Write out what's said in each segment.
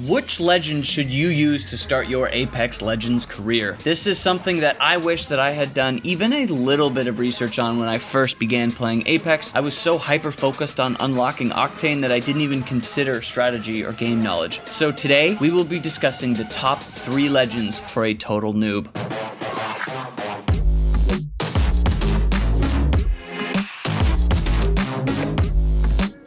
Which legend should you use to start your Apex Legends career? This is something that I wish that I had done even a little bit of research on when I first began playing Apex. I was so hyper-focused on unlocking Octane that I didn't even consider strategy or game knowledge. So today, we will be discussing the top 3 legends for a total noob.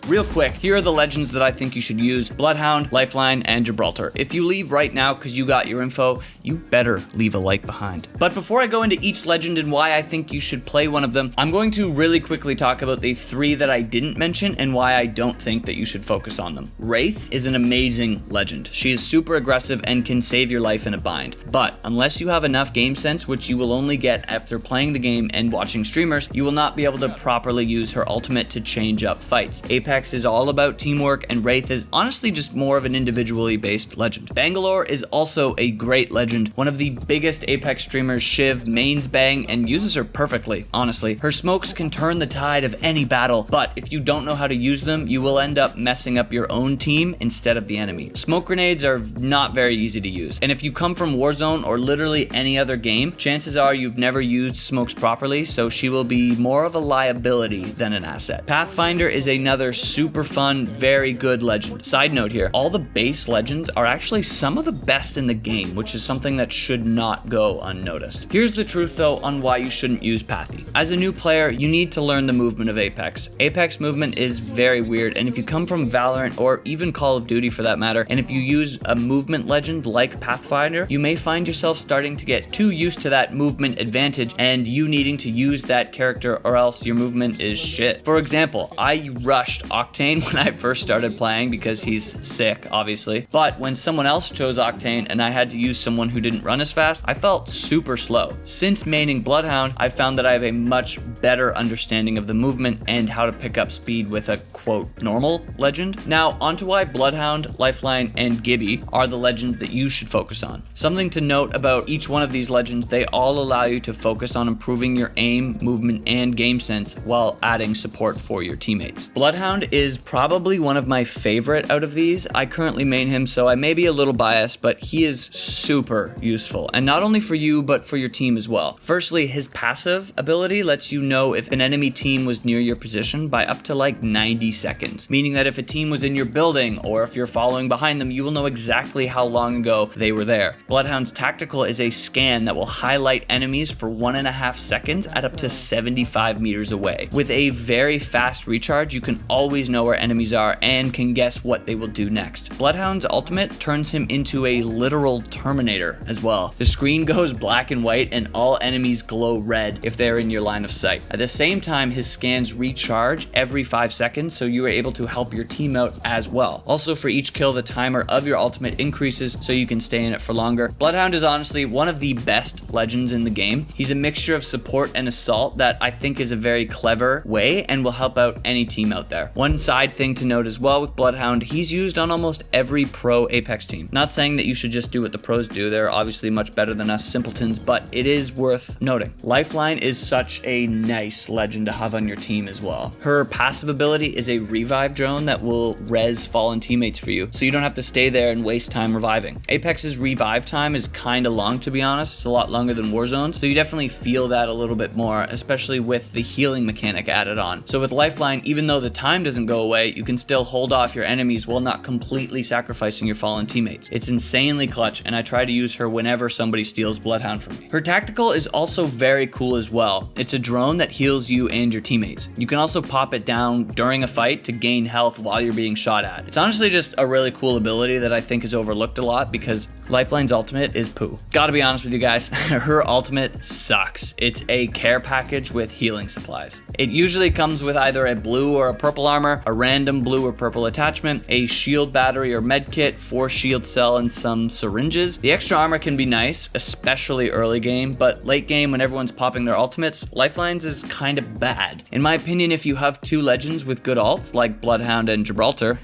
Real quick, here are the legends that I think you should use: Bloodhound, Lifeline, and Gibraltar. If you leave right now because you got your info, you better leave a like behind. But before I go into each legend and why I think you should play one of them, I'm going to really quickly talk about the 3 that I didn't mention and why I don't think that you should focus on them. Wraith is an amazing legend. She is super aggressive and can save your life in a bind. But unless you have enough game sense, which you will only get after playing the game and watching streamers, you will not be able to properly use her ultimate to change up fights. Apex is all about teamwork, and Wraith is honestly just more of an individually based legend. Bangalore is also a great legend. One of the biggest Apex streamers, Shiv, mains Bang and uses her perfectly, honestly. Her smokes can turn the tide of any battle, but if you don't know how to use them, you will end up messing up your own team instead of the enemy. Smoke grenades are not very easy to use, and if you come from Warzone or literally any other game, chances are you've never used smokes properly, so she will be more of a liability than an asset. Pathfinder is another super fun, very good legend. Side note here, all the base legends are actually some of the best in the game, which is something that should not go unnoticed. Here's the truth though on why you shouldn't use Pathy. As a new player, you need to learn the movement of Apex. Apex movement is very weird, and if you come from Valorant or even Call of Duty for that matter, and if you use a movement legend like Pathfinder, you may find yourself starting to get too used to that movement advantage and you needing to use that character or else your movement is shit. For example, I rushed Octane when I first started playing because he's sick, obviously. But when someone else chose Octane and I had to use someone who didn't run as fast, I felt super slow. Since maining Bloodhound, I found that I have a much better understanding of the movement and how to pick up speed with a quote normal legend. Now, onto why Bloodhound, Lifeline, and Gibby are the legends that you should focus on. Something to note about each one of these legends, they all allow you to focus on improving your aim, movement, and game sense while adding support for your teammates. Bloodhound is probably one of my favorite out of these. I currently main him, so I may be a little biased, but he is super useful, and not only for you, but for your team as well. Firstly, his passive ability lets you know if an enemy team was near your position by up to like 90 seconds, meaning that if a team was in your building or if you're following behind them, you will know exactly how long ago they were there. Bloodhound's tactical is a scan that will highlight enemies for 1.5 seconds at up to 75 meters away. With a very fast recharge, you can always know where enemies are and can guess what they will do next. Bloodhound's ultimate turns him into a literal Terminator as well. The screen goes black and white and all enemies glow red if they're in your line of sight. At the same time, his scans recharge every 5 seconds, so you are able to help your team out as well. Also, for each kill, the timer of your ultimate increases so you can stay in it for longer. Bloodhound is honestly one of the best legends in the game. He's a mixture of support and assault that I think is a very clever way and will help out any team out there. One side thing to note as well with Bloodhound, he's used on almost every pro Apex team. Not saying that you should just do what the pros do, they're obviously much better than us simpletons, but it is worth noting. Lifeline is such a nice legend to have on your team as well. Her passive ability is a revive drone that will res fallen teammates for you, so you don't have to stay there and waste time reviving. Apex's revive time is kinda long, to be honest. It's a lot longer than Warzone, so you definitely feel that a little bit more, especially with the healing mechanic added on. So with Lifeline, even though the time doesn't go away, you can still hold off your enemies while not completely sacrificing your fallen teammates. It's insanely clutch, and I try to use her whenever somebody steals Bloodhound from me. Her tactical is also very cool as well. It's a drone that heals you and your teammates. You can also pop it down during a fight to gain health while you're being shot at. It's honestly just a really cool ability that I think is overlooked a lot because Lifeline's ultimate is poo. Gotta be honest with you guys, her ultimate sucks. It's a care package with healing supplies. It usually comes with either a blue or a purple armor, a random blue or purple attachment, a shield battery or med kit, 4 shield cell, and some syringes. The extra armor can be nice, especially early game, but late game when everyone's popping their ultimates, Lifeline's is kind of bad. In my opinion, if you have 2 legends with good ults, like Bloodhound and Gibraltar,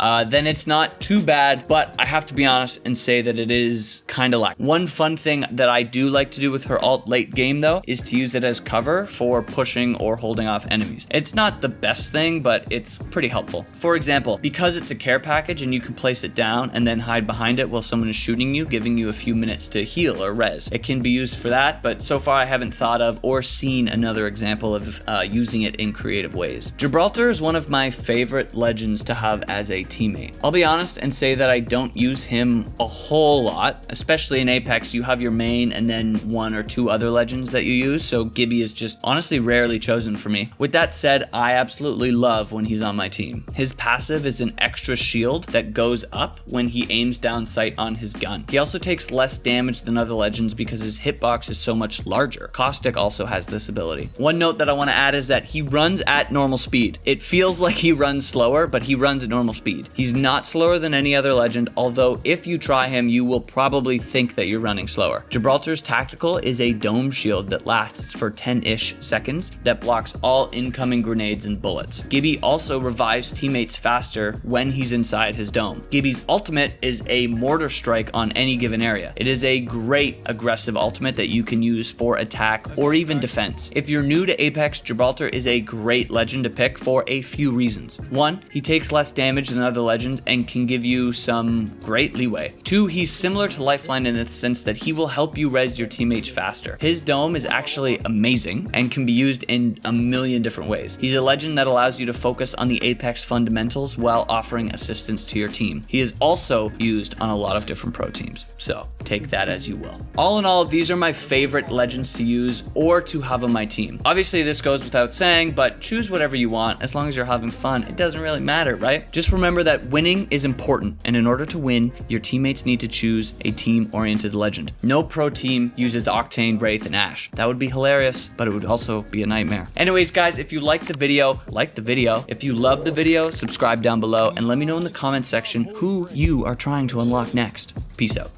then it's not too bad, but I have to be honest and say that it is kind of lacking. One fun thing that I do like to do with her ult late game though, is to use it as cover for pushing or holding off enemies. It's not the best thing, but it it's pretty helpful. For example, because it's a care package and you can place it down and then hide behind it while someone is shooting you, giving you a few minutes to heal or res. It can be used for that, but so far I haven't thought of or seen another example of using it in creative ways. Gibraltar is one of my favorite legends to have as a teammate. I'll be honest and say that I don't use him a whole lot, especially in Apex. You have your main and then 1 or 2 other legends that you use, so Gibby is just honestly rarely chosen for me. With that said, I absolutely love when he's on my team. His passive is an extra shield that goes up when he aims down sight on his gun. He also takes less damage than other legends because his hitbox is so much larger. Caustic also has this ability. One note that I want to add is that he runs at normal speed. It feels like he runs slower, but he runs at normal speed. He's not slower than any other legend, although if you try him, you will probably think that you're running slower. Gibraltar's tactical is a dome shield that lasts for 10-ish seconds that blocks all incoming grenades and bullets. Gibby also revives teammates faster when he's inside his dome. Gibby's ultimate is a mortar strike on any given area. It is a great aggressive ultimate that you can use for attack or even defense. If you're new to Apex, Gibraltar is a great legend to pick for a few reasons. 1, he takes less damage than other legends and can give you some great leeway. 2, he's similar to Lifeline in the sense that he will help you res your teammates faster. His dome is actually amazing and can be used in a million different ways. He's a legend that allows you to focus on the Apex fundamentals while offering assistance to your team. He is also used on a lot of different pro teams, so take that as you will. All in all, these are my favorite legends to use or to have on my team. Obviously, this goes without saying, but choose whatever you want as long as you're having fun. It doesn't really matter, right? Just remember that winning is important, and in order to win, your teammates need to choose a team-oriented legend. No pro team uses Octane, Wraith, and Ash. That would be hilarious, but it would also be a nightmare. Anyways, guys, if you liked the video, like the video. If you love the video, subscribe down below and let me know in the comment section who you are trying to unlock next. Peace out.